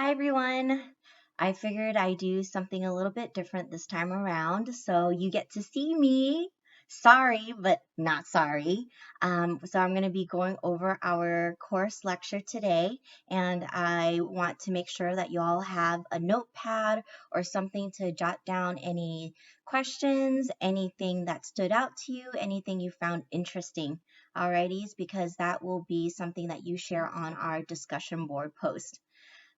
Hi everyone. I figured I'd do something a little bit different this time around, so you get to see me. Sorry, but not sorry. So I'm going to be going over our course lecture today, and I want to make sure that you all have a notepad or something to jot down any questions, anything that stood out to you, anything you found interesting. Alrighties, because that will be something that you share on our discussion board post.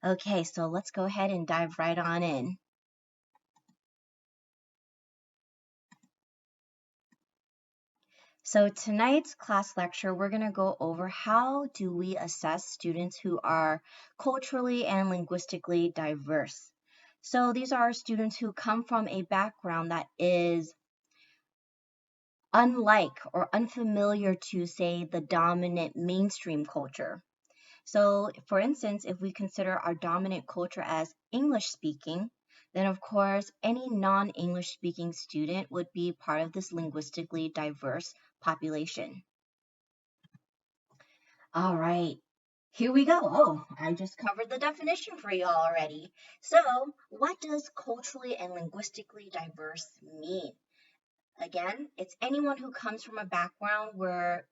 Okay, so let's go ahead and dive right on in. So tonight's class lecture, we're going to go over how do we assess students who are culturally and linguistically diverse. So these are students who come from a background that is unlike or unfamiliar to, say, the dominant mainstream culture. So, for instance, if we consider our dominant culture as English speaking, then of course any non-English speaking student would be part of this linguistically diverse population. All right, here we go. Oh, I just covered the definition for you all already. So, what does culturally and linguistically diverse mean? Again, it's anyone who comes from a background where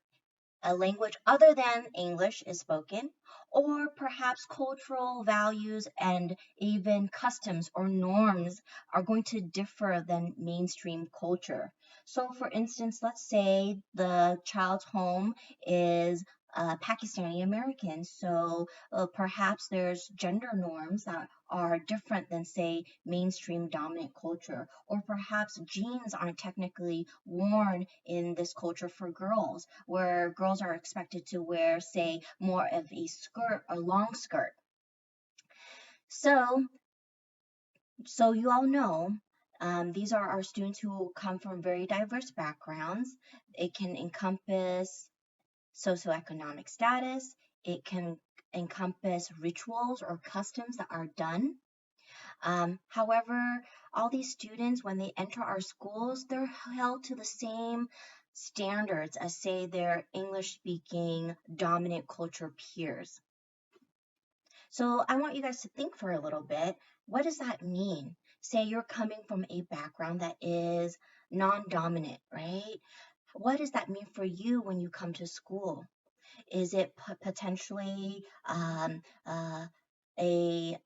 a language other than English is spoken, or perhaps cultural values and even customs or norms are going to differ than mainstream culture. So, for instance, let's say the child's home is Pakistani American, so perhaps there's gender norms that are different than, say, mainstream dominant culture, or perhaps jeans aren't technically worn in this culture for girls, where girls are expected to wear, say, more of a skirt, a long skirt. So, you all know, these are our students who come from very diverse backgrounds. It can encompass socioeconomic status. It can encompass rituals or customs that are done. However, all these students, when they enter our schools, they're held to the same standards as, say, their English-speaking dominant culture peers. So I want you guys to think for a little bit. What does that mean? Say you're coming from a background that is non-dominant, right? What does that mean for you when you come to school? Is it potentially a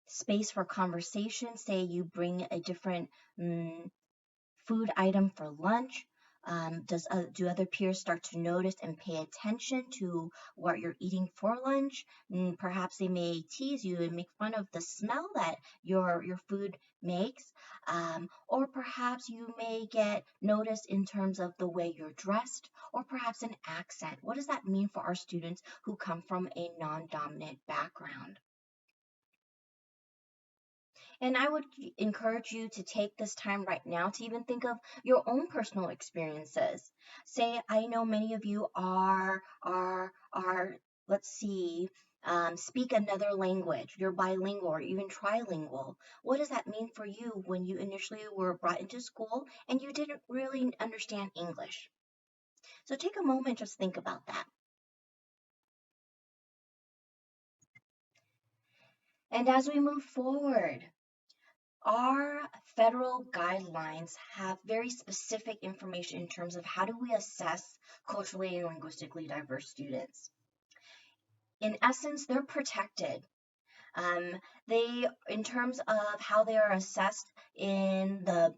space for conversation? Say you bring a different food item for lunch. Do other peers start to notice and pay attention to what you're eating for lunch? Perhaps they may tease you and make fun of the smell that your food makes. Or perhaps you may get noticed in terms of the way you're dressed, or perhaps an accent. What does that mean for our students who come from a non-dominant background? And I would encourage you to take this time right now to even think of your own personal experiences. Say, I know many of you let's see, speak another language. You're bilingual or even trilingual. What does that mean for you when you initially were brought into school and you didn't really understand English? So take a moment, just think about that. And as we move forward, our federal guidelines have very specific information in terms of how do we assess culturally and linguistically diverse students. In essence, they're protected. In terms of how they are assessed in the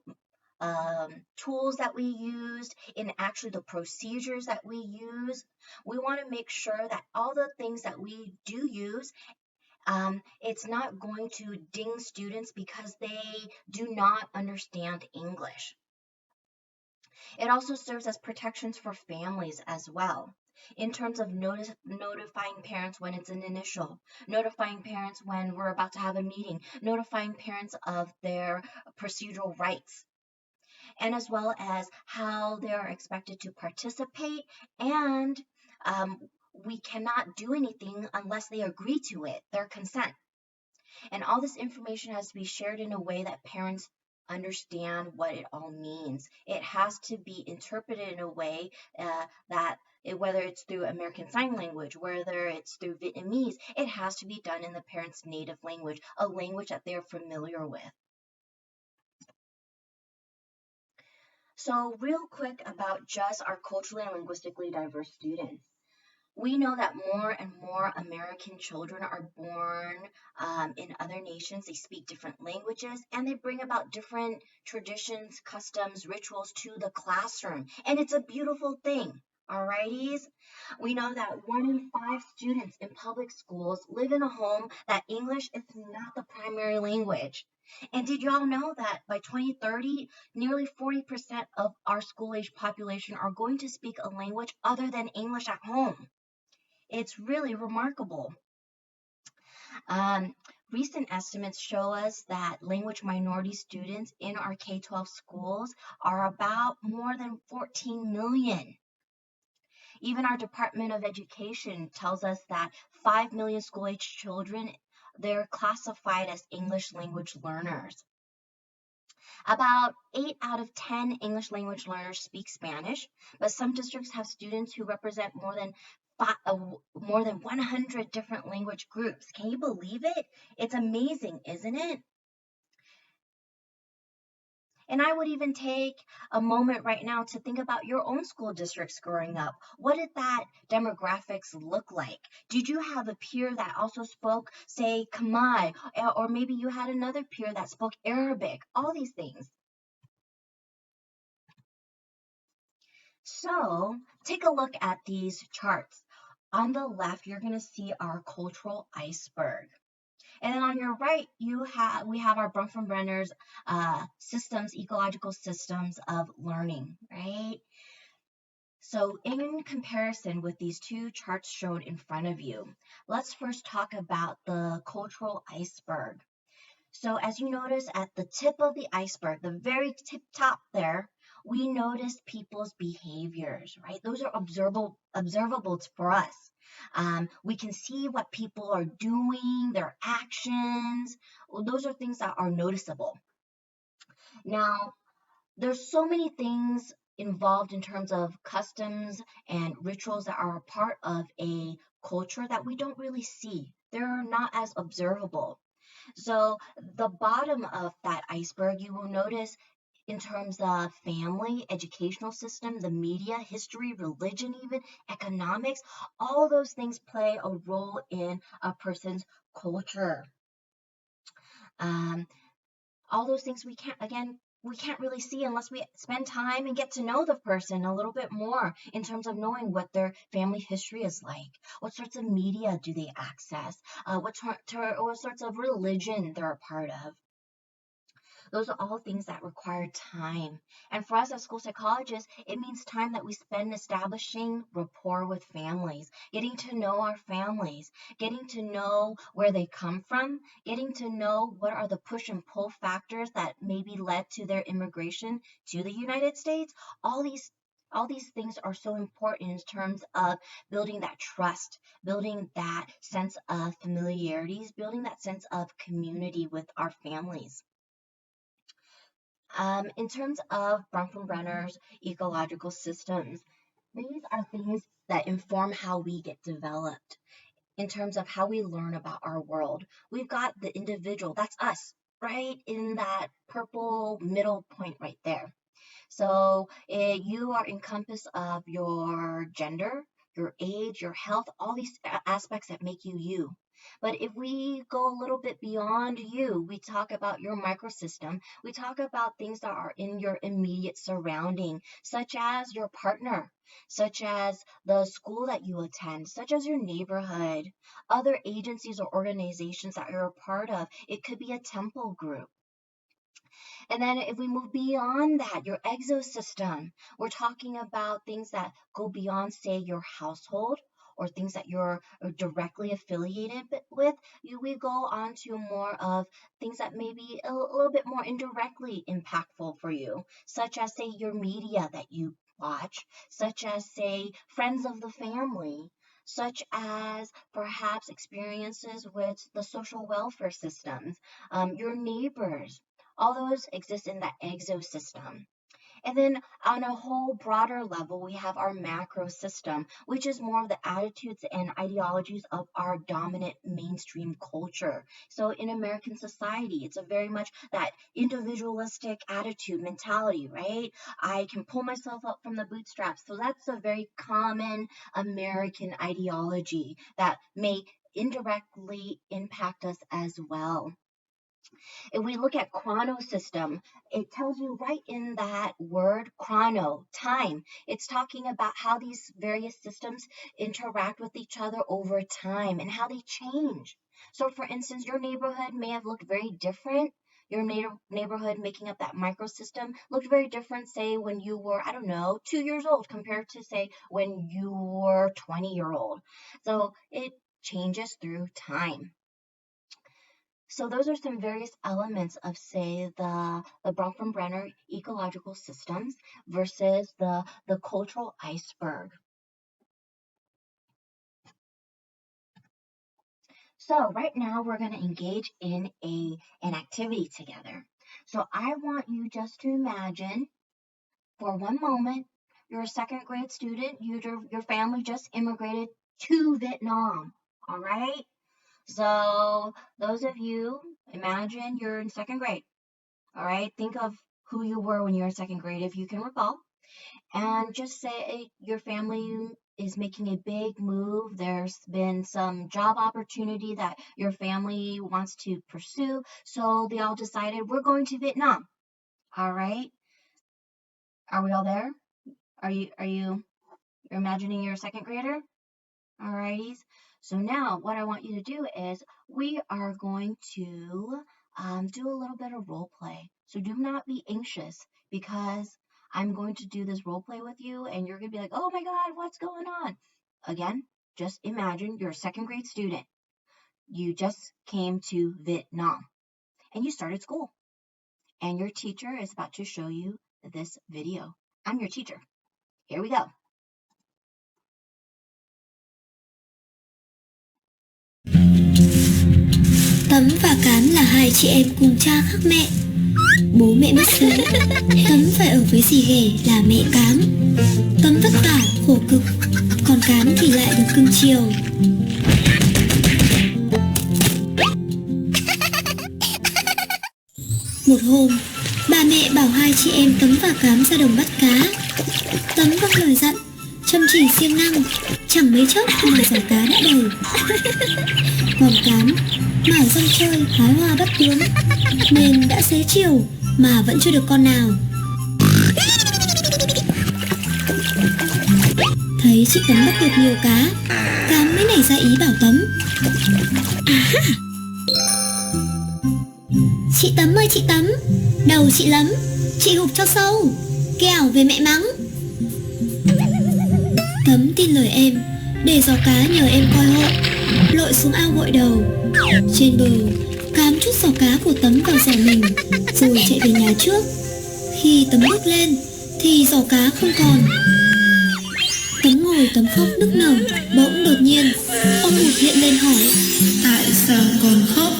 tools that we used, in actually the procedures that we use, we want to make sure that all the things that we do use, it's not going to ding students because they do not understand English. It also serves as protections for families as well, in terms of notifying parents when it's an initial, notifying parents when we're about to have a meeting, notifying parents of their procedural rights, and as well as how they are expected to participate, and we cannot do anything unless they agree to it, their consent. And all this information has to be shared in a way that parents understand what it all means. It has to be interpreted in a way whether it's through American Sign Language, whether it's through Vietnamese, it has to be done in the parent's native language, a language that they're familiar with. So real quick about just our culturally and linguistically diverse students. We know that more and more American children are born in other nations. They speak different languages and they bring about different traditions, customs, rituals to the classroom. And it's a beautiful thing. Alrighties? We know that 1 in 5 students in public schools live in a home that English is not the primary language. And did y'all know that by 2030, nearly 40% of our school-age population are going to speak a language other than English at home? It's really remarkable. Um, Recent estimates show us that language minority students in our K-12 schools are about more than 14 million. Even our Department of Education tells us that 5 million school-age children, they're classified as English language learners. About 8 out of 10 English language learners speak Spanish, but some districts have students who represent more than 100 different language groups. Can you believe it? It's amazing, isn't it? And I would even take a moment right now to think about your own school districts growing up. What did that demographics look like? Did you have a peer that also spoke, say, Khmer, or maybe you had another peer that spoke Arabic? All these things. So take a look at these charts. On the left, you're going to see our cultural iceberg. And then on your right, we have our Bronfenbrenner's systems, ecological systems of learning, right? So in comparison with these two charts shown in front of you, let's first talk about the cultural iceberg. So as you notice at the tip of the iceberg, the very tip top there, we notice people's behaviors, right? Those are observable for us. We can see what people are doing, their actions. Well, those are things that are noticeable. Now, there's so many things involved in terms of customs and rituals that are a part of a culture that we don't really see. They're not as observable. So the bottom of that iceberg, you will notice in terms of family, educational system, the media, history, religion, even economics, all those things play a role in a person's culture. All those things we can't really see unless we spend time and get to know the person a little bit more in terms of knowing what their family history is like. What sorts of media do they access? What sorts of religion they're a part of. Those are all things that require time. And for us as school psychologists, it means time that we spend establishing rapport with families, getting to know our families, getting to know where they come from, getting to know what are the push and pull factors that maybe led to their immigration to the United States. All these things are so important in terms of building that trust, building that sense of familiarities, building that sense of community with our families. In terms of Bronfenbrenner's ecological systems, these are things that inform how we get developed in terms of how we learn about our world. We've got the individual, that's us, right in that purple middle point right there. So you are encompassed of your gender, your age, your health, all these aspects that make you you. But if we go a little bit beyond you, we talk about your microsystem, we talk about things that are in your immediate surrounding, such as your partner, such as the school that you attend, such as your neighborhood, other agencies or organizations that you're a part of. It could be a temple group. And then if we move beyond that, your exosystem, we're talking about things that go beyond, say, your household or things that you're directly affiliated with. We go on to more of things that may be a little bit more indirectly impactful for you, such as, say, your media that you watch, such as, say, friends of the family, such as perhaps experiences with the social welfare systems, your neighbors. All those exist in the exosystem. And then on a whole broader level, we have our macro system, which is more of the attitudes and ideologies of our dominant mainstream culture. So in American society, it's a very much that individualistic attitude mentality, right? I can pull myself up from the bootstraps. So that's a very common American ideology that may indirectly impact us as well. If we look at chronosystem, it tells you right in that word chrono, time. It's talking about how these various systems interact with each other over time and how they change. So for instance, your neighborhood may have looked very different. Your neighborhood making up that microsystem looked very different, say, when you were, I don't know, 2 years old compared to, say, when you were 20-year old. So it changes through time. So those are some various elements of, say, the Bronfenbrenner ecological systems versus the cultural iceberg. So right now we're going to engage in an activity together. So I want you just to imagine for one moment you're a second grade student, your family just immigrated to Vietnam, all right? So those of you, imagine you're in second grade. All right, think of who you were when you were in second grade, if you can recall, and just say your family is making a big move. There's been some job opportunity that your family wants to pursue, so they all decided we're going to Vietnam. All right, are we all there? Are you you're imagining you're a second grader? Alrighties. So now what I want you to do is we are going to do a little bit of role play. So do not be anxious because I'm going to do this role play with you and you're going to be like, oh my God, what's going on? Again, just imagine you're a second grade student. You just came to Vietnam and you started school and your teacher is about to show you this video. I'm your teacher. Here we go. Tấm và Cám là hai chị em cùng cha khác mẹ. Bố mẹ mất sớm, Tấm phải ở với dì ghẻ là mẹ Cám. Tấm vất vả, khổ cực, còn Cám thì lại được cưng chiều. Một hôm, bà mẹ bảo hai chị em Tấm và Cám ra đồng bắt cá. Tấm vâng lời dặn, chăm chỉ siêng năng, chẳng mấy chốc mà giỏ cá đã đầy. Còn Cám mải rong chơi hái hoa bắt bướm nên đã xế chiều mà vẫn chưa được con nào. Thấy chị Tấm bắt được nhiều cá, Cám mới nảy ra ý bảo Tấm. Chị Tấm ơi chị Tấm, đầu chị lấm, chị hụp cho sâu, kẻo về mẹ mắng. Tấm tin lời em, để giỏ cá nhờ em coi hộ, lội xuống ao gội đầu. Trên bờ, Cám trút giỏ cá của Tấm vào giỏ mình, rồi chạy về nhà trước. Khi Tấm bước lên, thì giỏ cá không còn. Tấm ngồi Tấm khóc nức nở, bỗng đột nhiên, ông Bụt hiện lên hỏi: Tại sao con khóc?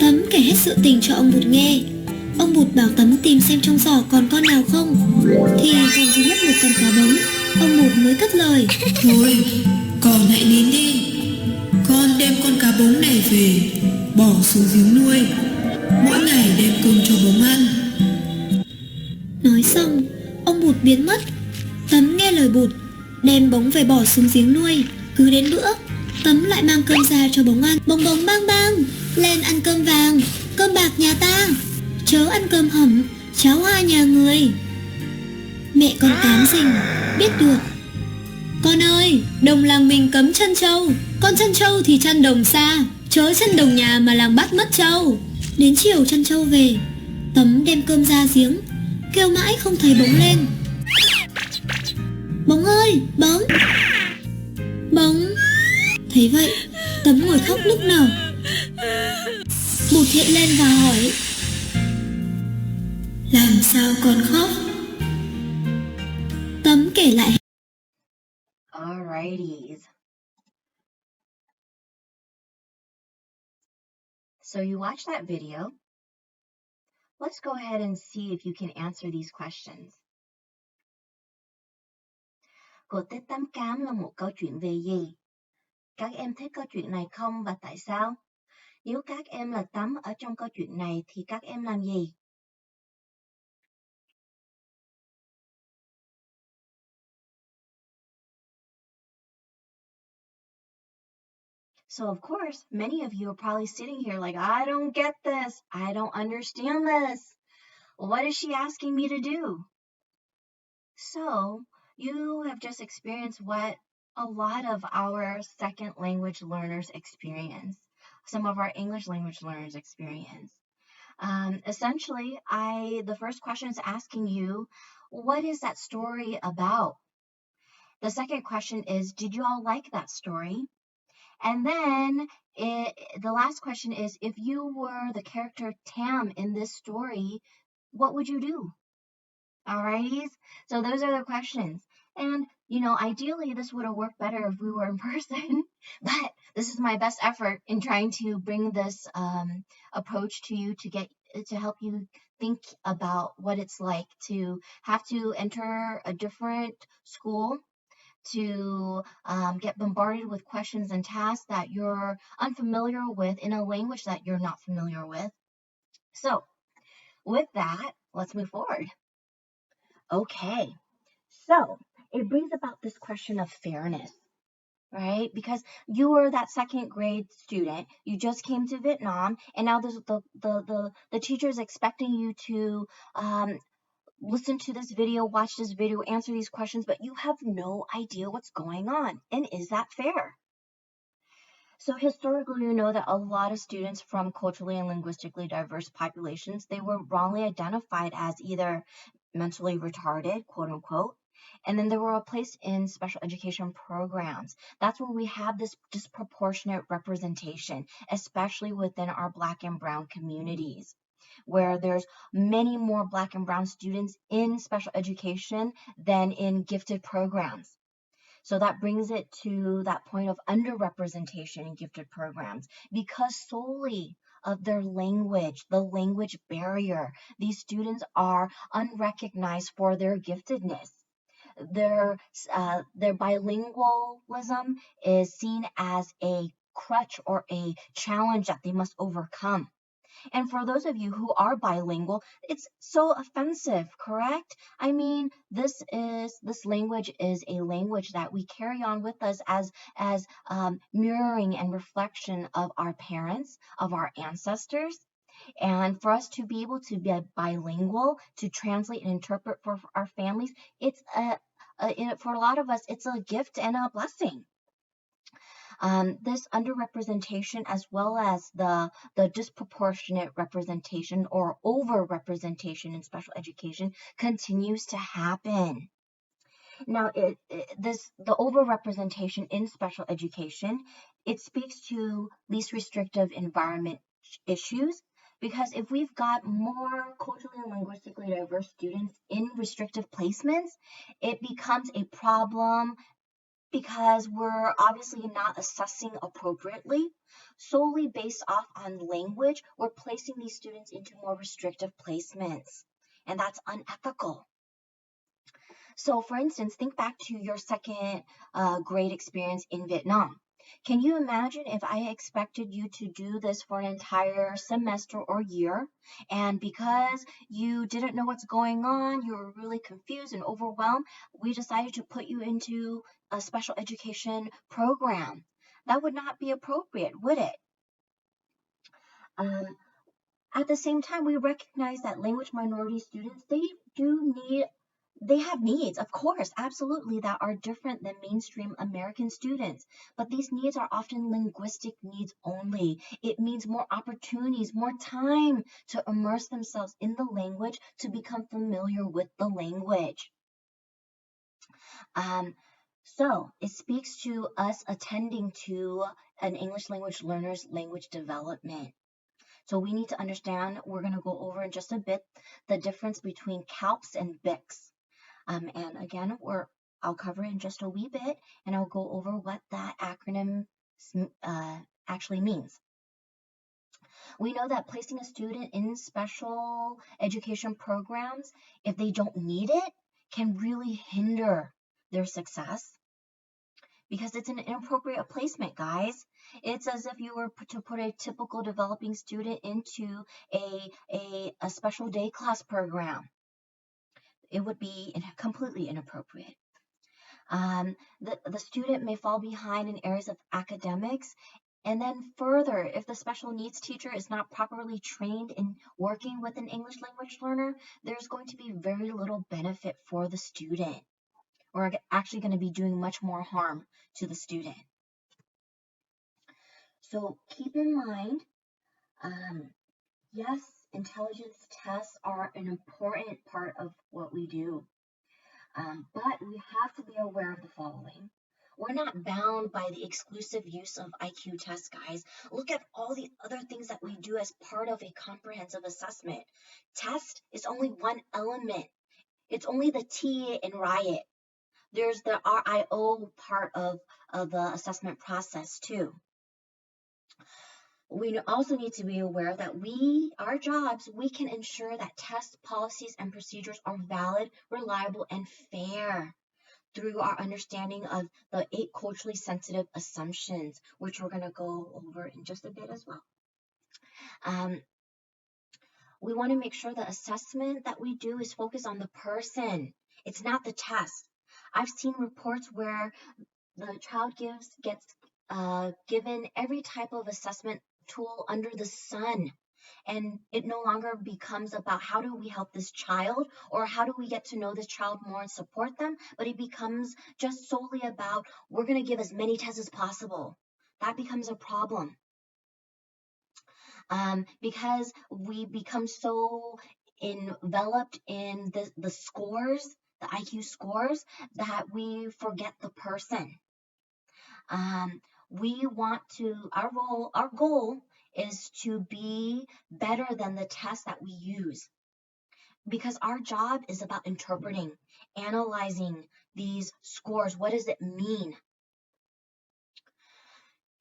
Tấm kể hết sự tình cho ông Bụt nghe. Ông Bụt bảo Tấm tìm xem trong giỏ còn con nào không, thì còn duy nhất một con cá bống. Ông Bụt mới cất lời: Thôi, con hãy nín đi. Con đem con cá bống này về, bỏ xuống giếng nuôi, mỗi ngày đem cơm cho bống ăn. Nói xong, ông Bụt biến mất. Tấm nghe lời Bụt, đem bống về bỏ xuống giếng nuôi. Cứ đến bữa, Tấm lại mang cơm ra cho bống ăn. Bống bống bang bang, lên ăn cơm vàng, cơm bạc nhà ta, chớ ăn cơm hẩm, cháo hoa nhà người. Mẹ con Cám Rình biết được. Con ơi, đồng làng mình cấm chăn trâu, con chăn trâu thì chăn đồng xa, chớ chăn đồng nhà mà làng bắt mất trâu. Đến chiều chăn trâu về, Tấm đem cơm ra giếng, kêu mãi không thấy bống lên. Bống ơi, bống, bống. Thấy vậy, Tấm ngồi khóc nức nở. Bụt hiện lên và hỏi: Làm sao con khóc? Tấm kể lại. Alrighties. So you watched that video Let's go ahead and see if you can answer these questions. Cổ tích Tám Cám là một câu chuyện về gì? Các em thích câu chuyện này không và tại sao? Nếu các em là Tắm ở trong câu chuyện này thì các em làm gì? So of course, many of you are probably sitting here like, I don't get this. I don't understand this. What is she asking me to do? So you have just experienced what a lot of our second language learners experience, some of our English language learners experience. Essentially, the first question is asking you, what is that story about? The second question is, did you all like that story? And then the last question is, if you were the character Tam in this story, what would you do? Alrighties, so those are the questions. And, ideally this would have worked better if we were in person, but this is my best effort in trying to bring this approach to you to help you think about what it's like to have to enter a different school, to get bombarded with questions and tasks that you're unfamiliar with in a language that you're not familiar with. So with that, let's move forward. Okay, so it brings about this question of fairness, right? Because you were that second grade student, you just came to Vietnam, and now the teacher is expecting you to listen to this video, watch this video, answer these questions, but you have no idea what's going on. And is that fair? So historically, you know that a lot of students from culturally and linguistically diverse populations, they were wrongly identified as either mentally retarded, quote unquote, and then they were placed in special education programs. That's where we have this disproportionate representation, especially within our Black and Brown communities, where there's many more Black and Brown students in special education than in gifted programs. So that brings it to that point of underrepresentation in gifted programs because solely of their language, the language barrier. These students are unrecognized for their giftedness. Their bilingualism is seen as a crutch or a challenge that they must overcome. And for those of you who are bilingual, it's so offensive, correct? I mean, this language is a language that we carry on with us as mirroring and reflection of our parents, of our ancestors. And for us to be able to be bilingual, to translate and interpret for our families, it's for a lot of us, it's a gift and a blessing. This underrepresentation as well as the disproportionate representation or over-representation in special education continues to happen. Now, the over-representation in special education, it speaks to least restrictive environment issues, because if we've got more culturally and linguistically diverse students in restrictive placements, it becomes a problem because we're obviously not assessing appropriately. Solely based off on language, we're placing these students into more restrictive placements, and that's unethical. So for instance, think back to your second grade experience in Vietnam. Can you imagine if I expected you to do this for an entire semester or year, and because you didn't know what's going on, you were really confused and overwhelmed, we decided to put you into a special education program? That would not be appropriate, would it? At the same time, we recognize that language minority students, they have needs, of course, absolutely, that are different than mainstream American students. But these needs are often linguistic needs only. It means more opportunities, more time to immerse themselves in the language, to become familiar with the language. So it speaks to us attending to an English language learner's language development. So we need to understand, we're going to go over in just a bit, the difference between CALPS and BICS. And again, I'll cover it in just a wee bit, and I'll go over what that acronym actually means. We know that placing a student in special education programs, if they don't need it, can really hinder their success because it's an inappropriate placement, guys. It's as if you were to put a typical developing student into a special day class program. It would be completely inappropriate. The student may fall behind in areas of academics. And then further, if the special needs teacher is not properly trained in working with an English language learner, there's going to be very little benefit for the student. We're actually going to be doing much more harm to the student. So keep in mind, yes, intelligence tests are an important part of what we do. But we have to be aware of the following. We're not bound by the exclusive use of IQ tests, guys. Look at all the other things that we do as part of a comprehensive assessment. Test is only one element. It's only the T in riot. There's the RIO part of the assessment process too. We also need to be aware that our jobs, we can ensure that test policies and procedures are valid, reliable, and fair through our understanding of the 8 culturally sensitive assumptions, which we're going to go over in just a bit as well. We want to make sure the assessment that we do is focused on the person. It's not the test. I've seen reports where the child gets given every type of assessment tool under the sun. And it no longer becomes about how do we help this child or how do we get to know this child more and support them, but it becomes just solely about we're going to give as many tests as possible. That becomes a problem because we become so enveloped in the scores, the IQ scores, that we forget the person. We want to, our goal is to be better than the test that we use because our job is about interpreting, analyzing these scores. What does it mean?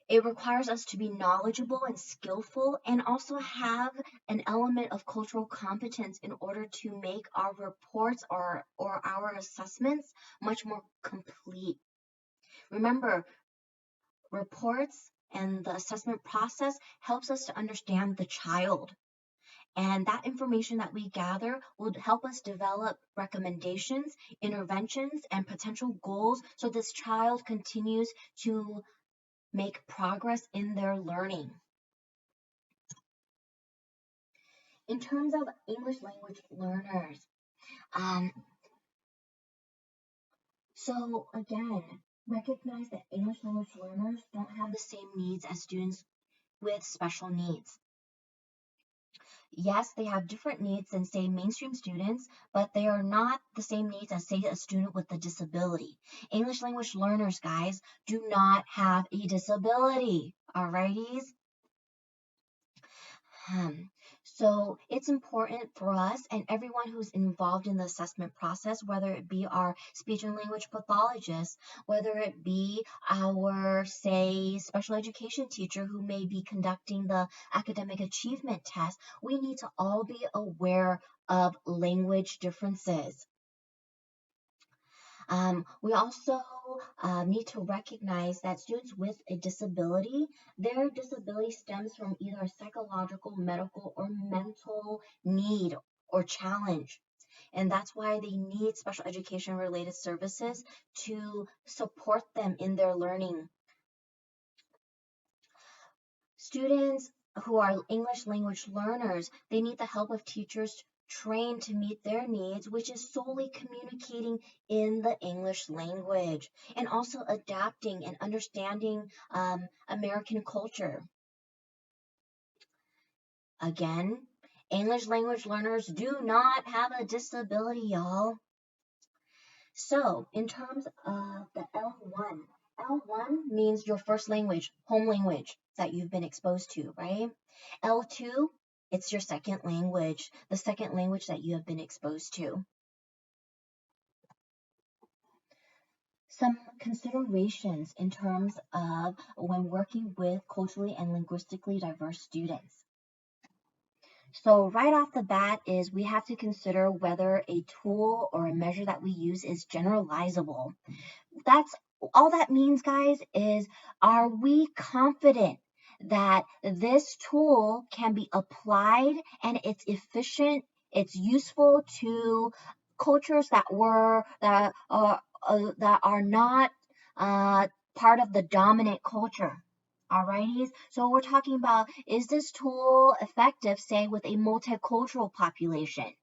It requires us to be knowledgeable and skillful and also have an element of cultural competence in order to make our reports or our assessments much more complete. Remember, reports and the assessment process helps us to understand the child. And that information that we gather will help us develop recommendations, interventions, and potential goals so this child continues to make progress in their learning. In terms of English language learners, so again, recognize that English language learners don't have the same needs as students with special needs. Yes, they have different needs than, say, mainstream students, but they are not the same needs as, say, a student with a disability. English language learners, guys, do not have a disability, alrighties? So it's important for us and everyone who's involved in the assessment process, whether it be our speech and language pathologists, whether it be our, say, special education teacher who may be conducting the academic achievement test, we need to all be aware of language differences. We also need to recognize that students with a disability, their disability stems from either a psychological, medical, or mental need or challenge. And that's why they need special education related services to support them in their learning. Students who are English language learners, they need the help of teachers trained to meet their needs, which is solely communicating in the English language and also adapting and understanding American culture. Again, English language learners do not have a disability, y'all. So, in terms of the L1, L1 means your first language, home language that you've been exposed to, right? L2, it's your second language, the second language that you have been exposed to. Some considerations in terms of when working with culturally and linguistically diverse students. So right off the bat is we have to consider whether a tool or a measure that we use is generalizable. That's all that means, guys, is are we confident that this tool can be applied and it's efficient, it's useful to cultures that are not part of the dominant culture. Alrighty, so we're talking about, is this tool effective, say, with a multicultural population?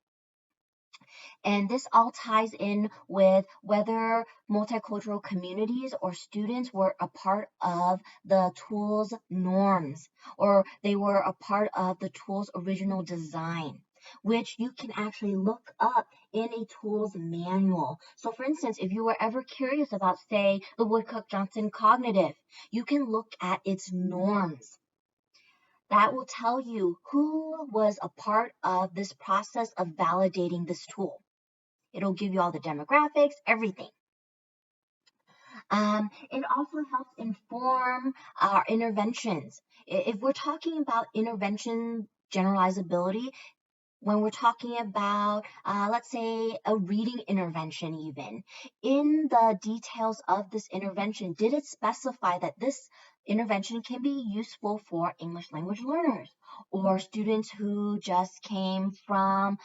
And this all ties in with whether multicultural communities or students were a part of the tool's norms, or they were a part of the tool's original design, which you can actually look up in a tool's manual. So for instance, if you were ever curious about, say, the Woodcock-Johnson cognitive, you can look at its norms. That will tell you who was a part of this process of validating this tool. It'll give you all the demographics, everything. It also helps inform our interventions. If we're talking about intervention generalizability, when we're talking about, let's say, a reading intervention even, in the details of this intervention, did it specify that this intervention can be useful for English language learners or students who just came from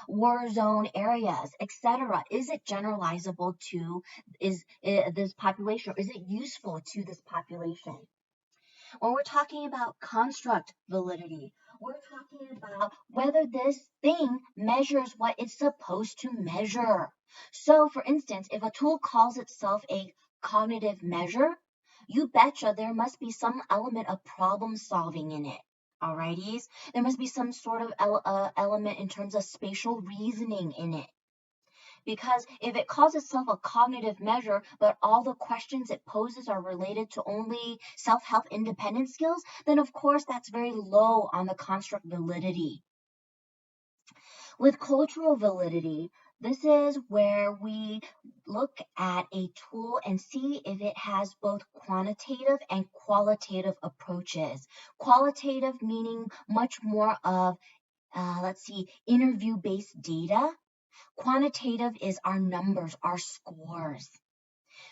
war zone areas, etc.? Is it generalizable to this population, or is it useful to this population? When we're talking about construct validity, we're talking about whether this thing measures what it's supposed to measure. So, for instance, if a tool calls itself a cognitive measure, you betcha there must be some element of problem solving in it. Alrighties? There must be some sort of element in terms of spatial reasoning in it. Because if it calls itself a cognitive measure, but all the questions it poses are related to only self-help independent skills, then of course that's very low on the construct validity. With cultural validity, this is where we look at a tool and see if it has both quantitative and qualitative approaches. Qualitative meaning much more of, interview-based data. Quantitative is our numbers, our scores.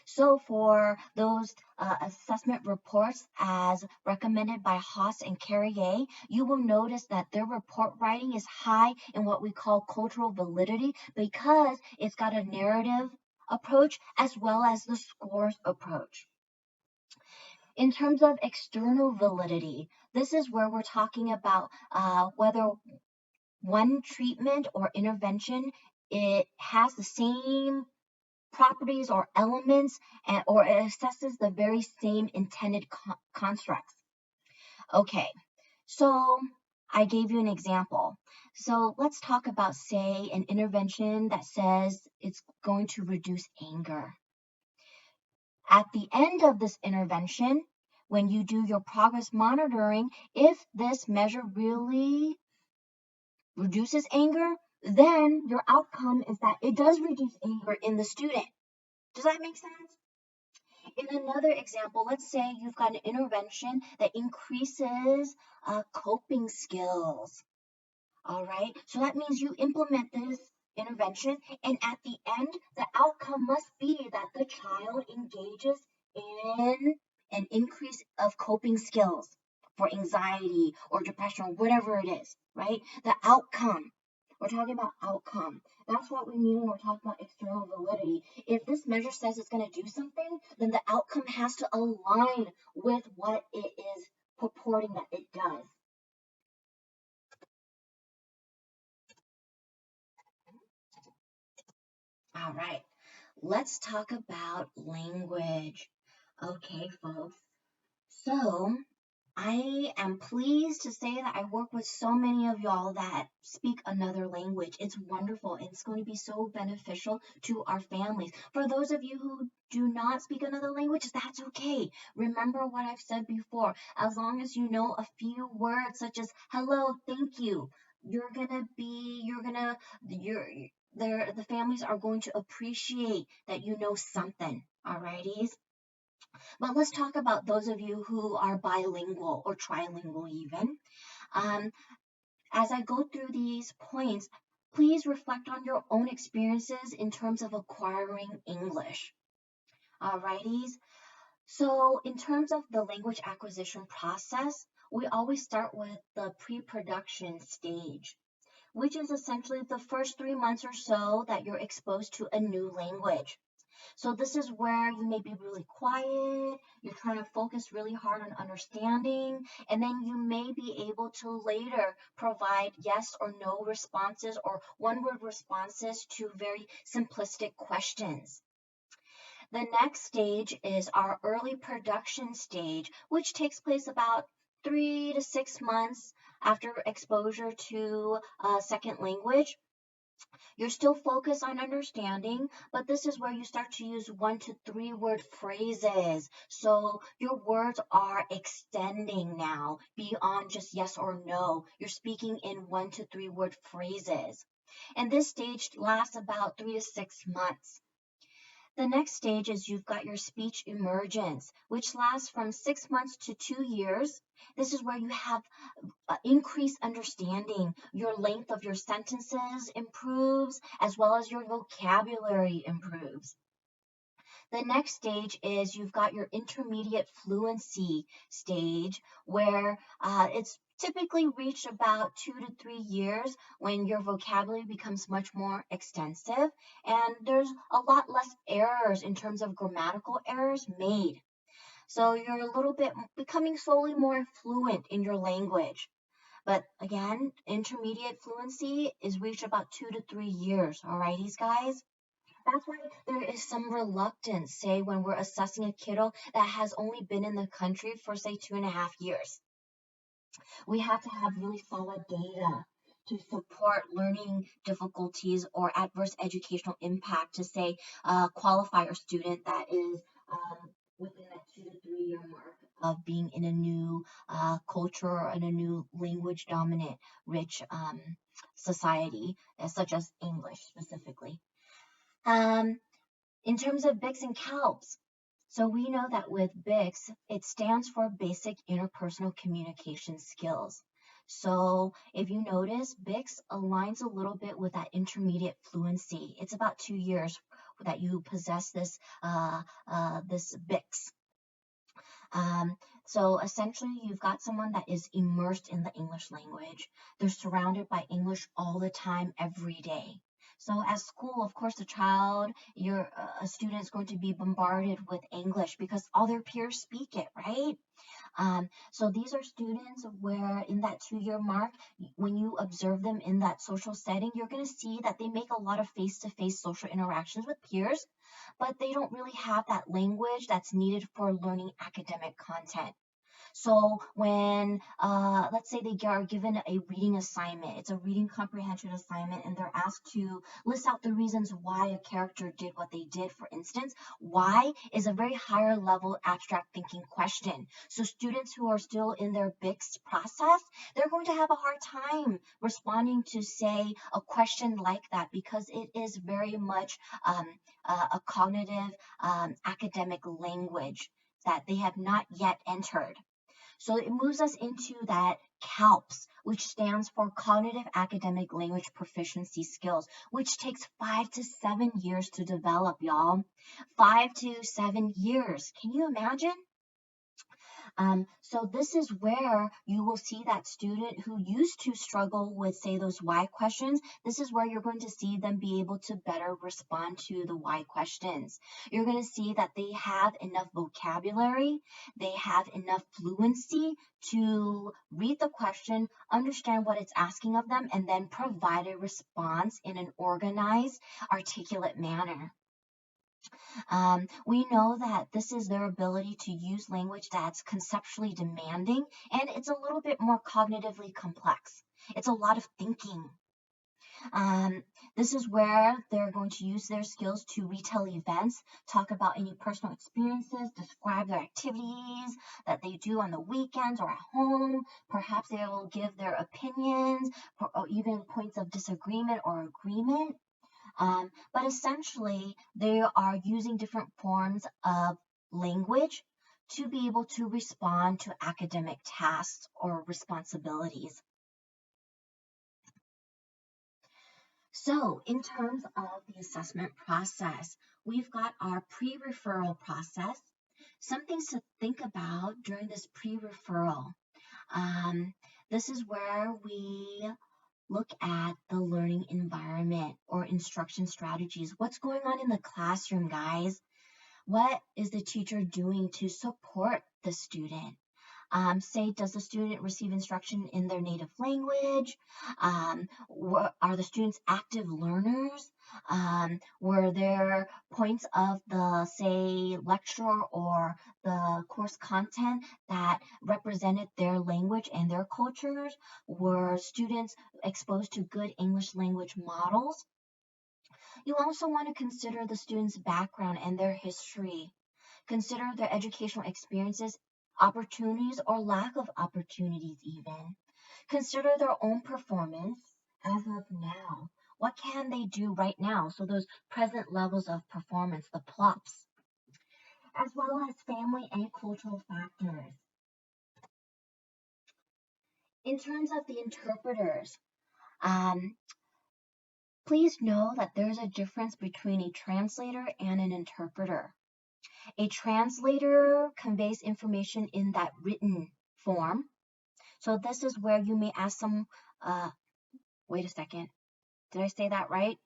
So for those assessment reports as recommended by Haas and Carrier, you will notice that their report writing is high in what we call cultural validity because it's got a narrative approach as well as the scores approach. In terms of external validity, this is where we're talking about whether one treatment or intervention, it has the same properties or elements, or it assesses the very same intended constructs. Okay, so I gave you an example. So let's talk about, say, an intervention that says it's going to reduce anger. At the end of this intervention, when you do your progress monitoring, if this measure really reduces anger, then your outcome is that it does reduce anger in the student. Does that make sense? In another example, let's say you've got an intervention that increases coping skills. All right, so that means you implement this intervention, and at the end, the outcome must be that the child engages in an increase of coping skills for anxiety or depression or whatever it is, right? The outcome. We're talking about outcome. That's what we mean when we're talking about external validity. If this measure says it's going to do something, then the outcome has to align with what it is purporting that it does. All right, let's talk about language. Okay, folks. So, I am pleased to say that I work with so many of y'all that speak another language. It's wonderful. It's going to be so beneficial to our families. For those of you who do not speak another language, that's okay. Remember what I've said before. As long as you know a few words such as hello, thank you, the families are going to appreciate that you know something. Alrighties? But let's talk about those of you who are bilingual or trilingual even. Um, as I go through these points, please reflect on your own experiences in terms of acquiring English. Alrighties. So in terms of the language acquisition process, we always start with the pre-production stage, which is essentially the first 3 months or so that you're exposed to a new language. So this is where you may be really quiet, you're trying to focus really hard on understanding, and then you may be able to later provide yes or no responses or one-word responses to very simplistic questions. The next stage is our early production stage, which takes place about 3 to 6 months after exposure to a second language. You're still focused on understanding, but this is where you start to use 1 to 3 word phrases. So your words are extending now beyond just yes or no. You're speaking in 1 to 3 word phrases. And this stage lasts about 3 to 6 months. The next stage is you've got your speech emergence, which lasts from 6 months to 2 years. This is where you have increased understanding. Your length of your sentences improves, as well as your vocabulary improves. The next stage is you've got your intermediate fluency stage, where it's typically reached about 2 to 3 years when your vocabulary becomes much more extensive and there's a lot less errors in terms of grammatical errors made. So you're a little bit becoming slowly more fluent in your language. But again, intermediate fluency is reached about 2 to 3 years. Alrighties, guys? That's why there is some reluctance, say, when we're assessing a kiddo that has only been in the country for, say, 2.5 years. We have to have really solid data to support learning difficulties or adverse educational impact to, say, qualify a student that is within that 2 to 3 year mark of being in a new culture or in a new language dominant rich society, such as English specifically. In terms of BICS and CALPS, so we know that with BICS, it stands for Basic Interpersonal Communication Skills. So if you notice, BICS aligns a little bit with that intermediate fluency. It's about 2 years that you possess this BICS. So essentially, you've got someone that is immersed in the English language. They're surrounded by English all the time, every day. So at school, of course, a student is going to be bombarded with English because all their peers speak it, right? So these are students where in that 2 year mark, when you observe them in that social setting, you're going to see that they make a lot of face-to-face social interactions with peers, but they don't really have that language that's needed for learning academic content. So when, let's say they are given a reading assignment, it's a reading comprehension assignment, and they're asked to list out the reasons why a character did what they did, for instance, why is a very higher level abstract thinking question. So students who are still in their BICS process, they're going to have a hard time responding to, say, a question like that because it is very much a cognitive academic language that they have not yet entered. So it moves us into that CALPS, which stands for Cognitive Academic Language Proficiency Skills, which takes 5 to 7 years to develop, y'all. 5 to 7 years. Can you imagine? So this is where you will see that student who used to struggle with, say, those why questions. This is where you're going to see them be able to better respond to the why questions. You're going to see that they have enough vocabulary, they have enough fluency to read the question, understand what it's asking of them, and then provide a response in an organized, articulate manner. We know that this is their ability to use language that's conceptually demanding, and it's a little bit more cognitively complex. It's a lot of thinking. This is where they're going to use their skills to retell events, talk about any personal experiences, describe their activities that they do on the weekends or at home. Perhaps they will give their opinions or even points of disagreement or agreement. But essentially, they are using different forms of language to be able to respond to academic tasks or responsibilities. So in terms of the assessment process, we've got our pre-referral process. Some things to think about during this pre-referral. This is where we look at the learning environment or instruction strategies. What's going on in the classroom, guys? What is the teacher doing to support the student? Say, does the student receive instruction in their native language? Are the students active learners? Were there points of the, say, lecture or the course content that represented their language and their cultures? Were students exposed to good English language models? You also want to consider the student's background and their history. Consider their educational experiences, opportunities, or lack of opportunities even. Consider their own performance as of now. What can they do right now? So those present levels of performance, the plops, as well as family and cultural factors. In terms of the interpreters, um, please know that there's a difference between a translator and an interpreter. A translator conveys information in that written form. So this is where you may ask some, wait a second, did I say that right?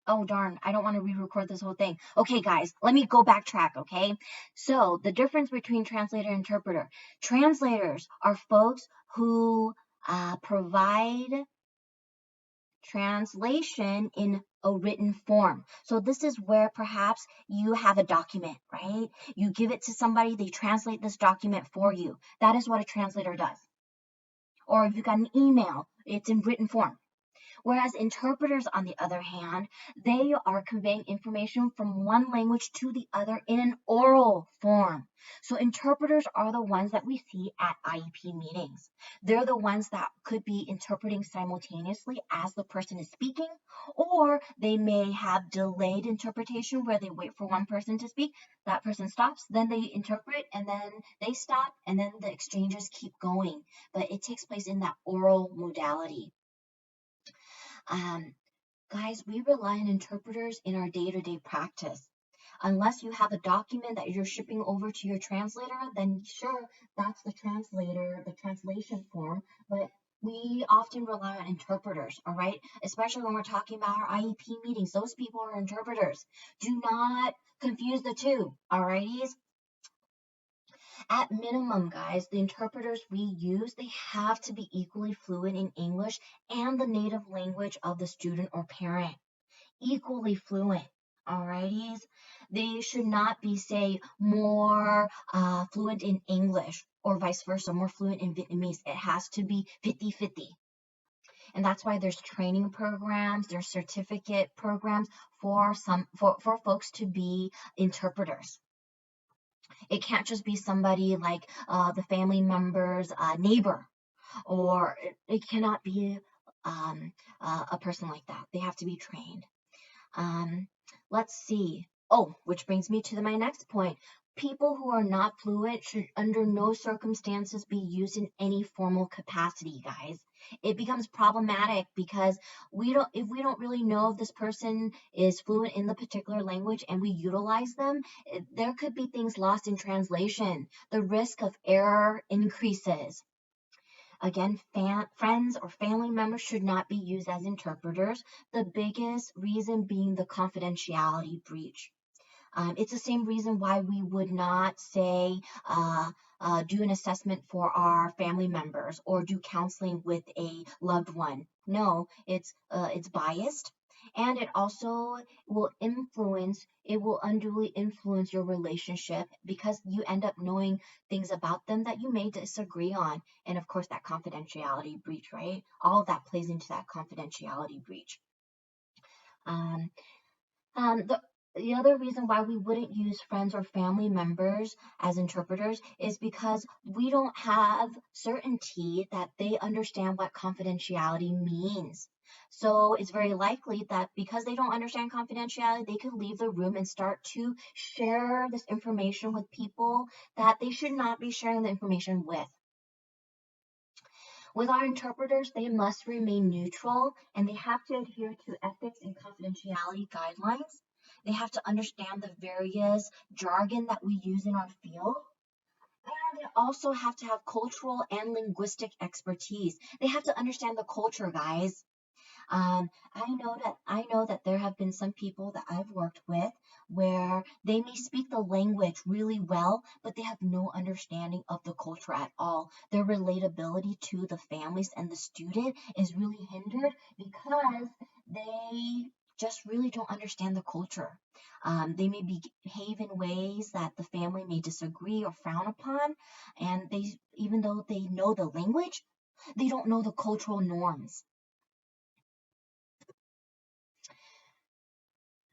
Oh darn, I don't want to re-record this whole thing. Okay guys, let me go backtrack, okay? So the difference between translator and interpreter. Translators are folks who provide translation in a written form. So this is where perhaps you have a document, right? You give it to somebody, they translate this document for you. That is what a translator does. Or if you got an email, it's in written form. Whereas interpreters, on the other hand, they are conveying information from one language to the other in an oral form. So interpreters are the ones that we see at IEP meetings. They're the ones that could be interpreting simultaneously as the person is speaking, or they may have delayed interpretation where they wait for one person to speak, that person stops, then they interpret, and then they stop, and then the exchanges keep going. But it takes place in that oral modality. Guys, we rely on interpreters in our day-to-day practice. Unless you have a document that you're shipping over to your translator, then sure, that's the translator, the translation form, but we often rely on interpreters, all right? Especially when we're talking about our IEP meetings. Those people are interpreters. Do not confuse the two, all righties? At minimum, guys, the interpreters we use, they have to be equally fluent in English and the native language of the student or parent. Equally fluent. Alrighties, they should not be, say, more fluent in English or vice versa, more fluent in Vietnamese. It has to be 50-50. And that's why there's training programs, there's certificate programs for folks to be interpreters. It can't just be somebody like the family member's neighbor, or it cannot be a person like that. They have to be trained. Let's see. Oh, which brings me to my next point. People who are not fluent should under no circumstances be used in any formal capacity, guys. It becomes problematic because if we don't really know if this person is fluent in the particular language and we utilize them, there could be things lost in translation. The risk of error increases. Again, friends or family members should not be used as interpreters. The biggest reason being the confidentiality breach. It's the same reason why we would not say do an assessment for our family members or do counseling with a loved one. No, it's biased, and it also will unduly influence your relationship because you end up knowing things about them that you may disagree on, and of course that confidentiality breach, right? All of that plays into that confidentiality breach. The other reason why we wouldn't use friends or family members as interpreters is because we don't have certainty that they understand what confidentiality means. So it's very likely that because they don't understand confidentiality, they could leave the room and start to share this information with people that they should not be sharing the information with. With our interpreters, they must remain neutral and they have to adhere to ethics and confidentiality guidelines. They have to understand the various jargon that we use in our field. And they also have to have cultural and linguistic expertise. They have to understand the culture, guys. I know that there have been some people that I've worked with where they may speak the language really well, but they have no understanding of the culture at all. Their relatability to the families and the student is really hindered because they just really don't understand the culture. They may behave in ways that the family may disagree or frown upon, and even though they know the language, they don't know the cultural norms.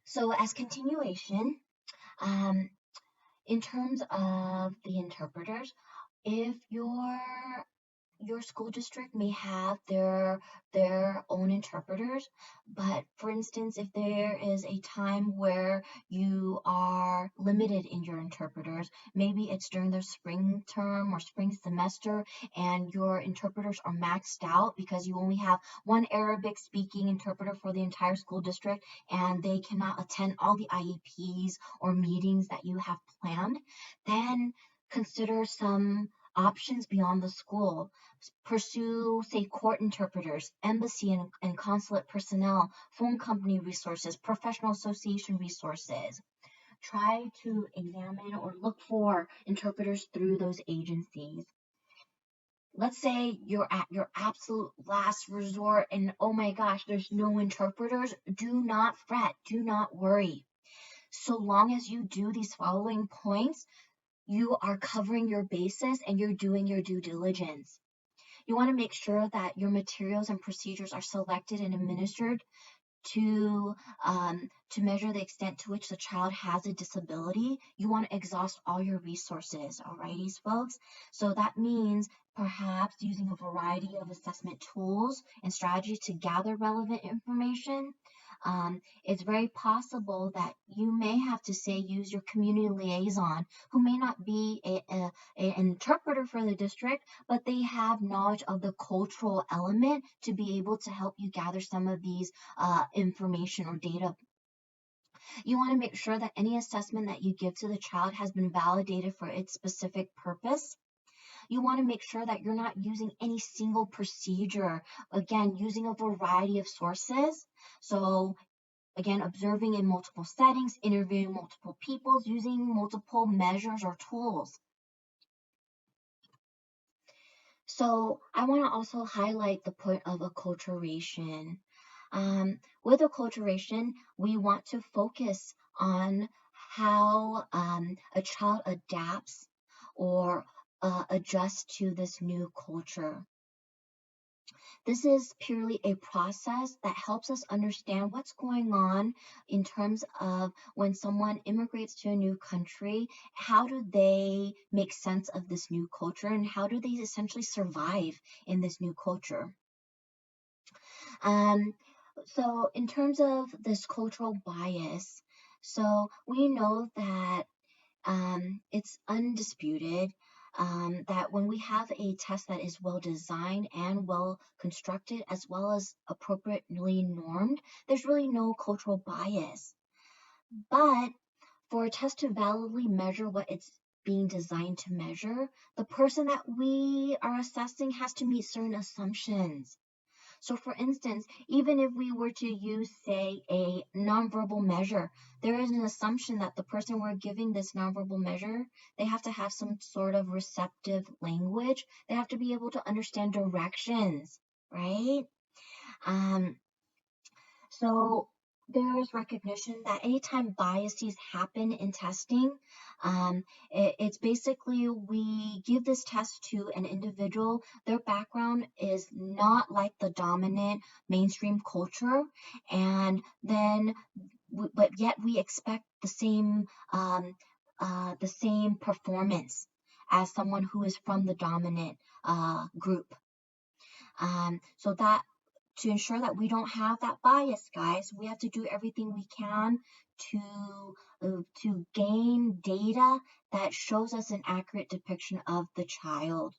So as continuation, um, in terms of the interpreters, if your school district may have their own interpreters, but for instance, if there is a time where you are limited in your interpreters, maybe it's during the spring term or spring semester and your interpreters are maxed out because you only have one Arabic speaking interpreter for the entire school district and they cannot attend all the IEPs or meetings that you have planned, then consider some options beyond the school. Pursue, say, court interpreters, embassy and consulate personnel, phone company resources, professional association resources. Try to examine or look for interpreters through those agencies. Let's say you're at your absolute last resort and oh my gosh, there's no interpreters. Do not fret, do not worry. So long as you do these following points, you are covering your bases and you're doing your due diligence. You want to make sure that your materials and procedures are selected and administered to to measure the extent to which the child has a disability. You want to exhaust all your resources, alrighty, folks? So that means perhaps using a variety of assessment tools and strategies to gather relevant information. It's very possible that you may have to say use your community liaison, who may not be an interpreter for the district, but they have knowledge of the cultural element to be able to help you gather some of these information or data. You want to make sure that any assessment that you give to the child has been validated for its specific purpose. You want to make sure that you're not using any single procedure. Again, using a variety of sources. So again, observing in multiple settings, interviewing multiple people, using multiple measures or tools. So I want to also highlight the point of acculturation. With acculturation, we want to focus on how a child adapts or adjusts to this new culture. This is purely a process that helps us understand what's going on in terms of when someone immigrates to a new country, how do they make sense of this new culture and how do they essentially survive in this new culture? Um, so in terms of this cultural bias, so we know that it's undisputed that when we have a test that is well designed and well constructed, as well as appropriately normed, there's really no cultural bias. But for a test to validly measure what it's being designed to measure, the person that we are assessing has to meet certain assumptions. So for instance, even if we were to use, say, a nonverbal measure, there is an assumption that the person we're giving this nonverbal measure, they have to have some sort of receptive language. They have to be able to understand directions, right? Um, so there is recognition that anytime biases happen in testing, it's basically we give this test to an individual. Their background is not like the dominant mainstream culture, and then, but yet we expect the same performance as someone who is from the dominant group. So that to ensure that we don't have that bias, guys, we have to do everything we can to gain data that shows us an accurate depiction of the child.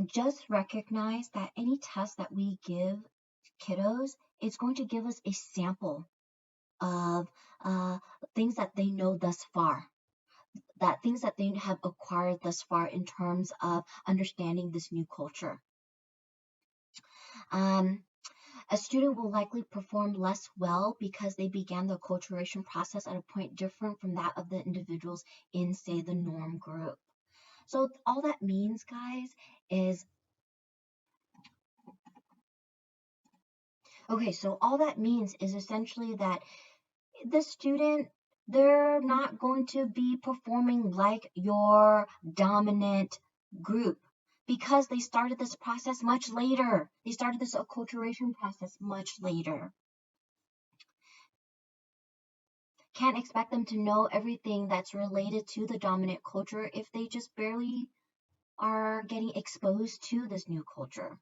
Just recognize that any test that we give kiddos, it's going to give us a sample of things that they know thus far, that things that they have acquired thus far in terms of understanding this new culture. A student will likely perform less well because they began the acculturation process at a point different from that of the individuals in, say, the norm group. So all that means, guys, is essentially that the student, they're not going to be performing like your dominant group because they started this process much later. They started this acculturation process much later. Can't expect them to know everything that's related to the dominant culture if they just barely are getting exposed to this new culture.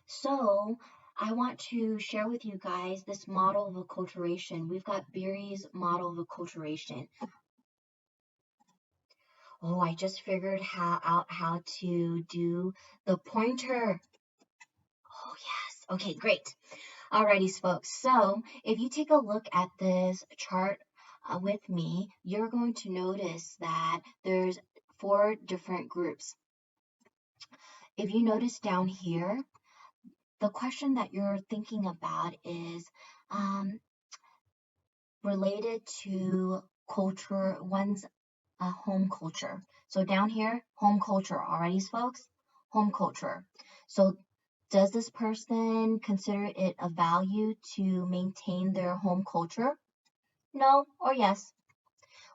So I want to share with you guys this model of acculturation. We've got Beery's model of acculturation. Oh, I just figured out how to do the pointer. Oh, yes. Okay, great. Alrighty, folks. So if you take a look at this chart with me, you're going to notice that there's 4 different groups. If you notice down here, the question that you're thinking about is related to culture, one's home culture. So down here, home culture, alrighty, folks? Home culture. So does this person consider it a value to maintain their home culture? No or yes.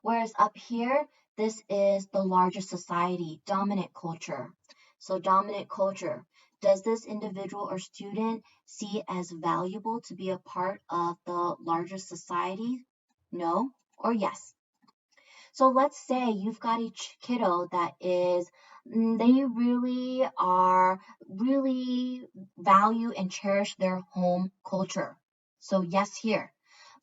Whereas up here, this is the larger society, dominant culture. So dominant culture. Does this individual or student see it as valuable to be a part of the larger society? No or yes. So let's say you've got a kiddo that is, they really value and cherish their home culture. So yes here.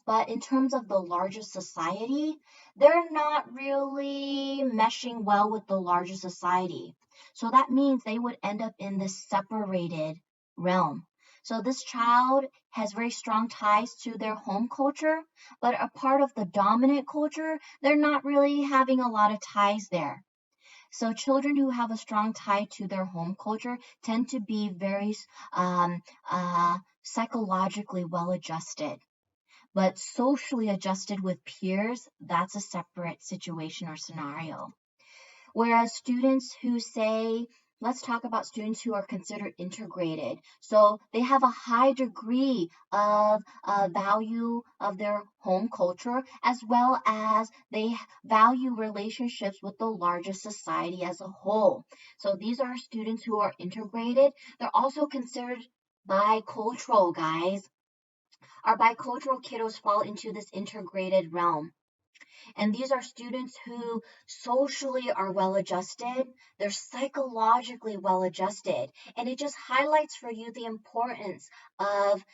But in terms of the larger society, they're not really meshing well with the larger society. So that means they would end up in this separated realm. So this child has very strong ties to their home culture, but a part of the dominant culture, they're not really having a lot of ties there. So children who have a strong tie to their home culture tend to be very psychologically well adjusted. But socially adjusted with peers, that's a separate situation or scenario. Whereas students who say, let's talk about students who are considered integrated. So they have a high degree of value of their home culture, as well as they value relationships with the larger society as a whole. So these are students who are integrated. They're also considered bicultural, guys. Our bicultural kiddos fall into this integrated realm. And these are students who socially are well adjusted, they're psychologically well adjusted. And it just highlights for you the importance of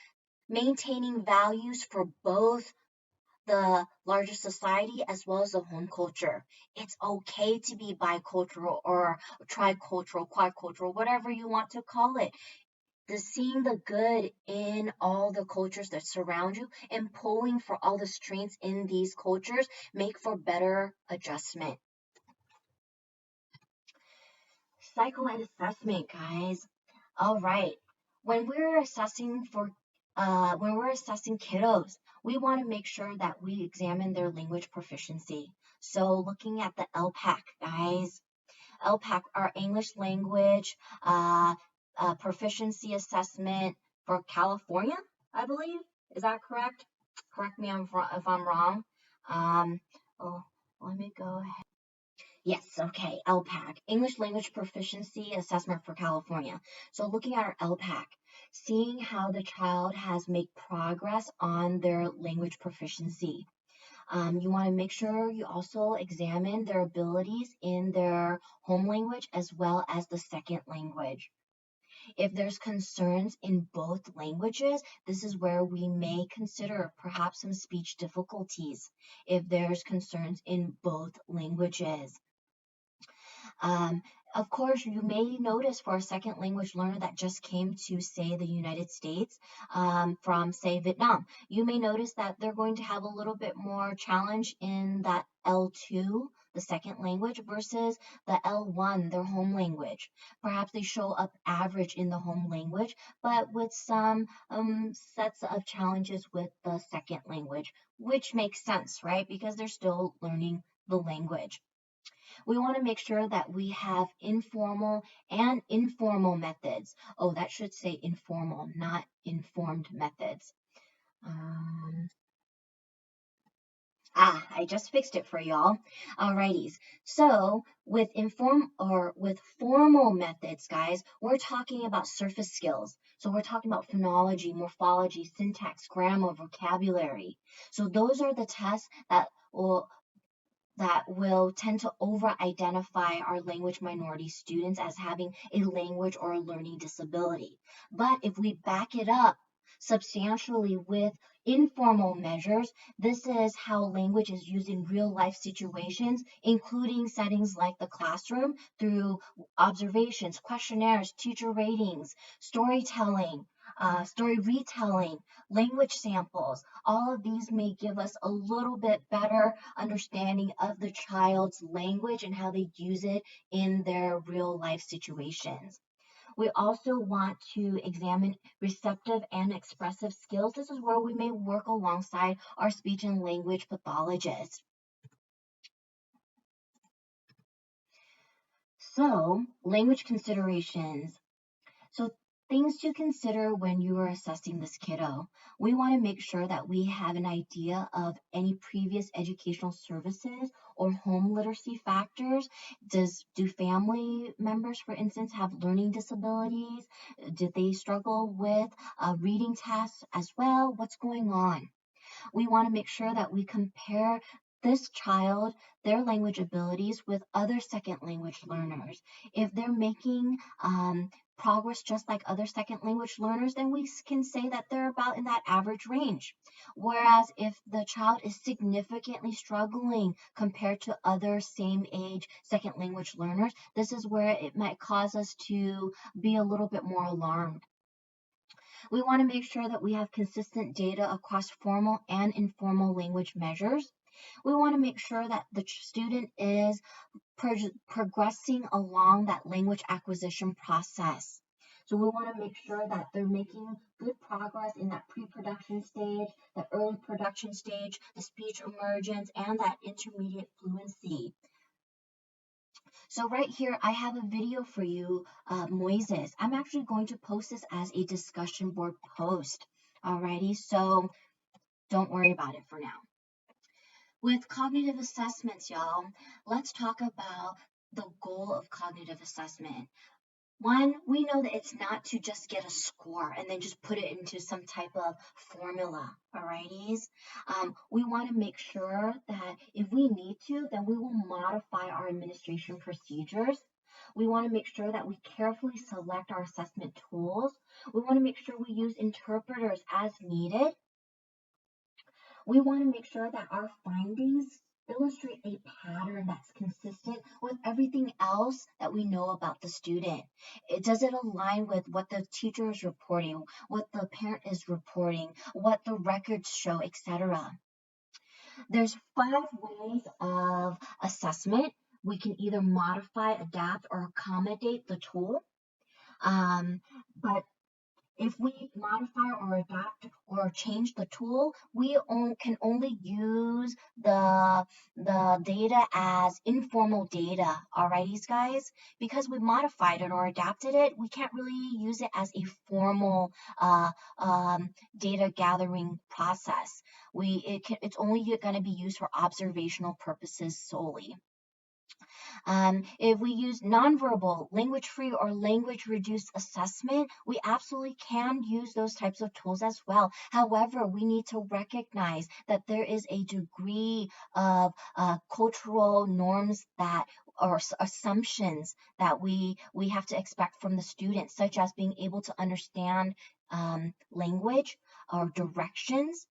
maintaining values for both the larger society as well as the home culture. It's okay to be bicultural or tricultural, quadcultural, whatever you want to call it. Seeing the good in all the cultures that surround you and pulling for all the strengths in these cultures make for better adjustment. Cycle and assessment, guys. All right. When we're assessing kiddos, we want to make sure that we examine their language proficiency. So looking at the LPAC, guys. LPAC, our English language proficiency assessment for California, I believe. Is that correct? Correct me if I'm wrong. Let me go ahead. Yes, okay, LPAC, English Language Proficiency Assessment for California. So looking at our LPAC, seeing how the child has made progress on their language proficiency. You want to make sure you also examine their abilities in their home language as well as the second language. If there's concerns in both languages, this is where we may consider perhaps some speech difficulties if there's concerns in both languages. Um, of course, you may notice for a second language learner that just came to, say, the United States from, say, Vietnam, you may notice that they're going to have a little bit more challenge in that L2, the second language, versus the L1, their home language. Perhaps they show up average in the home language, but with some sets of challenges with the second language, which makes sense, right? Because they're still learning the language. We want to make sure that we have informal and informal methods. Oh, that should say informal, not informed methods. I just fixed it for y'all. Alrighties. So with formal methods, guys, we're talking about surface skills. So we're talking about phonology, morphology, syntax, grammar, vocabulary. So those are the tests that will tend to over-identify our language minority students as having a language or a learning disability. But if we back it up substantially with informal measures, this is how language is used in real life situations, including settings like the classroom through observations, questionnaires, teacher ratings, storytelling, story retelling, language samples. All of these may give us a little bit better understanding of the child's language and how they use it in their real life situations. We also want to examine receptive and expressive skills. This is where we may work alongside our speech and language pathologist. So, language considerations. So things to consider when you are assessing this kiddo. We want to make sure that we have an idea of any previous educational services or home literacy factors. Do family members, for instance, have learning disabilities? Did they struggle with reading tests as well? What's going on? We want to make sure that we compare this child, their language abilities, with other second language learners. If they're making progress just like other second language learners, then we can say that they're about in that average range. Whereas if the child is significantly struggling compared to other same age second language learners, this is where it might cause us to be a little bit more alarmed. We want to make sure that we have consistent data across formal and informal language measures. We want to make sure that the student is progressing along that language acquisition process. So we want to make sure that they're making good progress in that pre-production stage, the early production stage, the speech emergence, and that intermediate fluency. So right here, I have a video for you, Moises. I'm actually going to post this as a discussion board post. Alrighty, so don't worry about it for now. With cognitive assessments, y'all, let's talk about the goal of cognitive assessment. One, we know that it's not to just get a score and then just put it into some type of formula, alrighties? We want to make sure that if we need to, then we will modify our administration procedures. We want to make sure that we carefully select our assessment tools. We want to make sure we use interpreters as needed. We want to make sure that our findings illustrate a pattern that's consistent with everything else that we know about the student. Does it align with what the teacher is reporting, what the parent is reporting, what the records show, etc.? There's 5 ways of assessment. We can either modify, adapt, or accommodate the tool. But if we modify or adapt or change the tool, we can only use the data as informal data, alrighties, guys? Because we modified it or adapted it, we can't really use it as a formal data gathering process. It's only going to be used for observational purposes solely. If we use nonverbal, language-free, or language-reduced assessment, we absolutely can use those types of tools as well. However, we need to recognize that there is a degree of cultural norms that or assumptions that we have to expect from the students, such as being able to understand language or directions.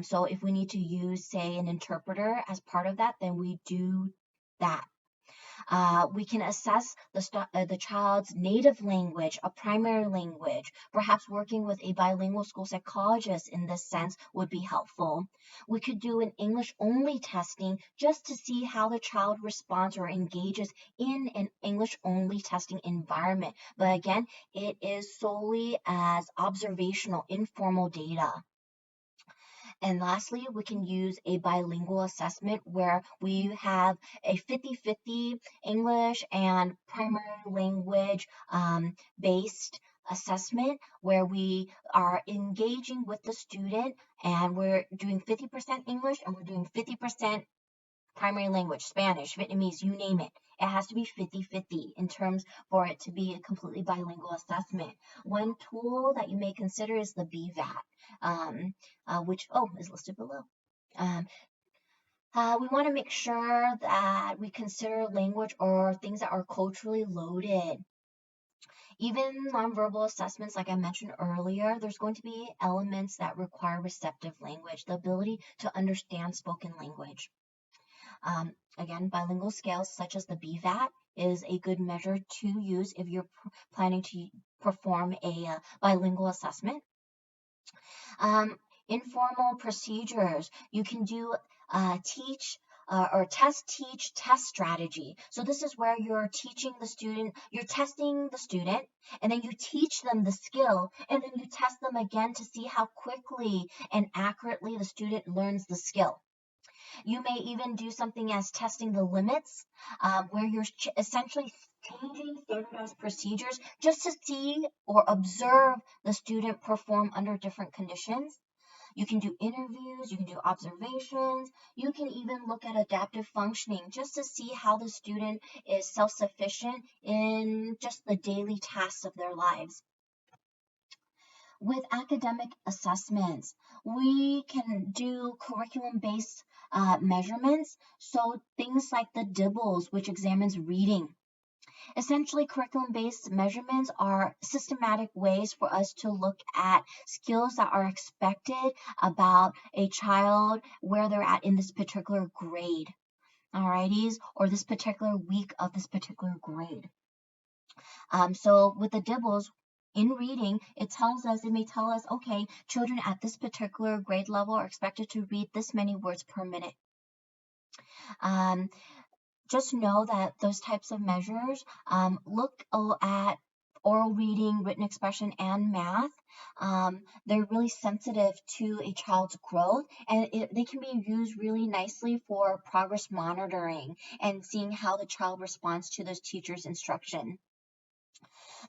So if we need to use, say, an interpreter as part of that, then we do that. We can assess the child's native language, a primary language. Perhaps working with a bilingual school psychologist in this sense would be helpful. We could do an English only testing just to see how the child responds or engages in an English only testing environment. But again, it is solely as observational, informal data. And lastly, we can use a bilingual assessment where we have a 50-50 English and primary language based assessment where we are engaging with the student and we're doing 50% English and we're doing 50% primary language, Spanish, Vietnamese, you name it. It has to be 50-50 in terms for it to be a completely bilingual assessment. One tool that you may consider is the BVAT, which is listed below. Um, we want to make sure that we consider language or things that are culturally loaded. Even nonverbal assessments, like I mentioned earlier, there's going to be elements that require receptive language, the ability to understand spoken language. Again, bilingual scales such as the BVAT is a good measure to use if you're planning to perform a bilingual assessment. Informal procedures, you can do teach or test, teach, test strategy. So this is where you're teaching the student, you're testing the student, and then you teach them the skill, and then you test them again to see how quickly and accurately the student learns the skill. You may even do something as testing the limits, where you're essentially changing standardized procedures just to see or observe the student perform under different conditions. You can do interviews, you can do observations, you can even look at adaptive functioning just to see how the student is self-sufficient in just the daily tasks of their lives. With academic assessments, we can do curriculum-based measurements. So things like the DIBELS, which examines reading. Essentially, curriculum-based measurements are systematic ways for us to look at skills that are expected about a child, where they're at in this particular grade, alrighties, or this particular week of this particular grade. So with the DIBELS, in reading, it may tell us, okay, children at this particular grade level are expected to read this many words per minute. Just know that those types of measures look at oral reading, written expression, and math. They're really sensitive to a child's growth, and they can be used really nicely for progress monitoring and seeing how the child responds to the teacher's instruction.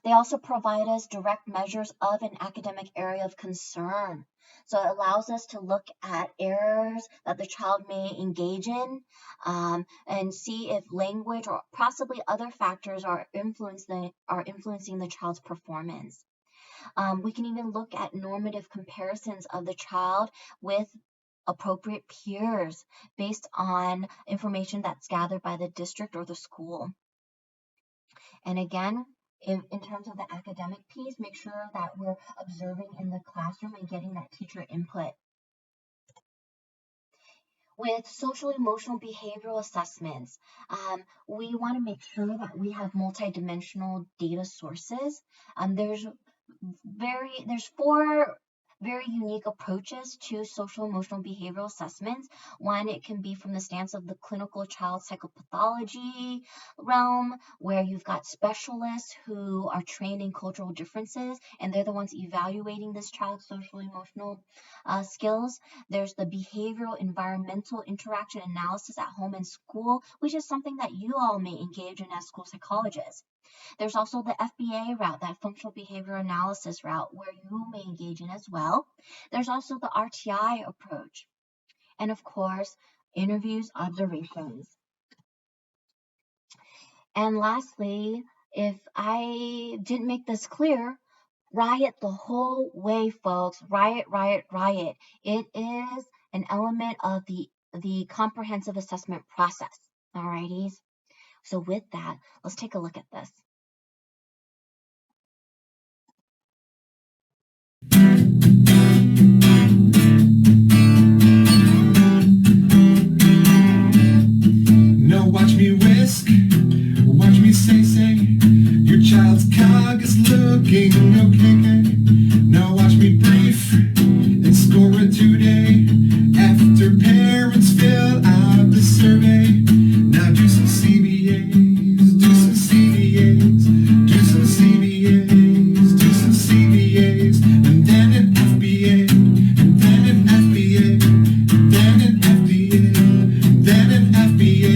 They also provide us direct measures of an academic area of concern. So it allows us to look at errors that the child may engage in and see if language or possibly other factors are influencing the child's performance. We can even look at normative comparisons of the child with appropriate peers based on information that's gathered by the district or the school. And again, in terms of the academic piece, make sure that we're observing in the classroom and getting that teacher input. With social emotional behavioral assessments, we want to make sure that we have multidimensional data sources. There's four very unique approaches to social emotional behavioral assessments. One, it can be from the stance of the clinical child psychopathology realm, where you've got specialists who are trained in cultural differences, and they're the ones evaluating this child's social emotional skills. There's the behavioral environmental interaction analysis at home and school, which is something that you all may engage in as school psychologists. There's also the FBA route, that functional behavior analysis route, where you may engage in as well. There's also the RTI approach. And of course, interviews, observations. And lastly, if I didn't make this clear, riot the whole way, folks. Riot, riot, riot. It is an element of the comprehensive assessment process. Alrighties. So with that, let's take a look at this. No, watch me whisk, watch me say, your child's cog is looking okay. Now watch me brief and score it today. After parents fill out the survey, now do some CBAs, do some CBAs, do some CBAs, do some CBAs, and then an FBA, and then an FBA, and then an FBA, and then an FBA,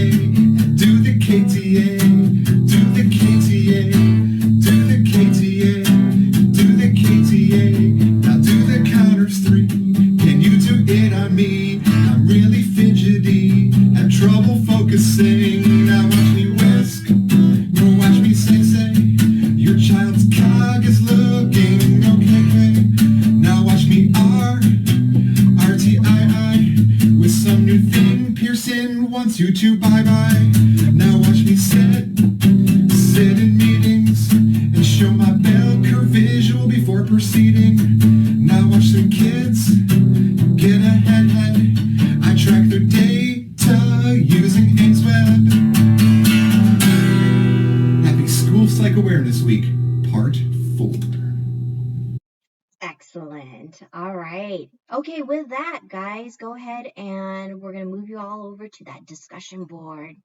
do the KTA, do the KTA, do the KTA, do the KTA, now do the counters 3, can you do it on me? I'm really fidgety, have trouble focusing, now watch me whisk, no watch me say, your child's cog is looking okay, now watch me RTII, with some new thing Pearson wants you to bye-bye, now watch me sit in meetings, and show my bell curve visual before proceeding, now watch some kids get ahead, I track their data using AimsWeb. Happy School Psych Awareness Week, Part 4. Excellent. All right. Okay, with that, guys, go ahead and we're going to move you all over to that discussion board.